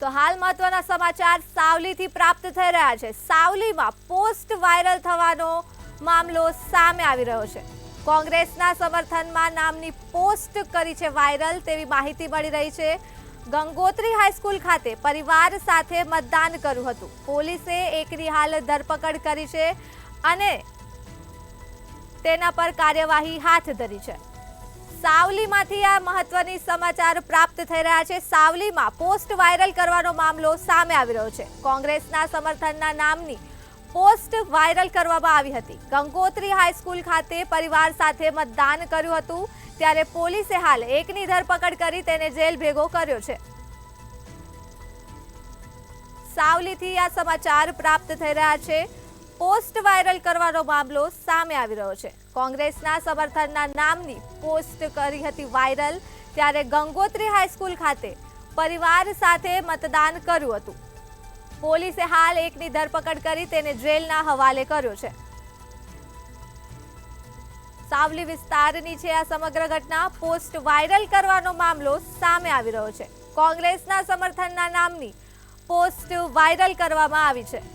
તો હાલ મહત્વના સમાચાર સાવલીથી પ્રાપ્ત થઈ રહ્યા છે। સાવલીમાં પોસ્ટ વાયરલ થવાનો મામલો સામે આવી રહ્યો છે। કોંગ્રેસના સમર્થનમાં નામની પોસ્ટ કરી છે વાયરલ તેવી માહિતી મળી રહી છે। ગંગોત્રી હાઈસ્કૂલ ખાતે પરિવાર સાથે મતદાન કર્યું હતું। પોલીસે એકની હાલ ધરપકડ કરી છે અને તેના પર કાર્યવાહી હાથ ધરી છે। સાવલીમાંથી આ મહત્વની સમાચાર પ્રાપ્ત થઈ રહ્યા છે। સાવલીમાં પોસ્ટ વાયરલ કરવાનો મામલો સામે આવી રહ્યો છે। કોંગ્રેસના સમર્થનના નામની પોસ્ટ વાયરલ કરવામાં આવી હતી। ગંગોત્રી હાઈસ્કૂલ ખાતે પરિવાર સાથે મતદાન કર્યું હતું ત્યારે પોલીસે હાલ એકની ધરપકડ કરી તેને જેલ ભેગો કર્યો છે। સાવલીથી આ સમાચાર પ્રાપ્ત થઈ રહ્યા છે। પોસ્ટ વાયરલ કરવાનો મામલો સામે આવી રહ્યો છે। કોંગ્રેસના સમર્થનના નામની પોસ્ટ કરી હતી વાયરલ ત્યારે ગંગોત્રી હાઈસ્કૂલ ખાતે પરિવાર સાથે મતદાન કર્યું હતું। પોલીસે હાલ એકની ધરપકડ કરી તેને જેલના હવાલે કર્યો છે। સાવલી વિસ્તારની છે આ સમગ્ર ઘટના। પોસ્ટ વાયરલ કરવાનો મામલો સામે આવી રહ્યો છે। કોંગ્રેસના સમર્થનના નામની પોસ્ટ વાયરલ કરવામાં આવી છે।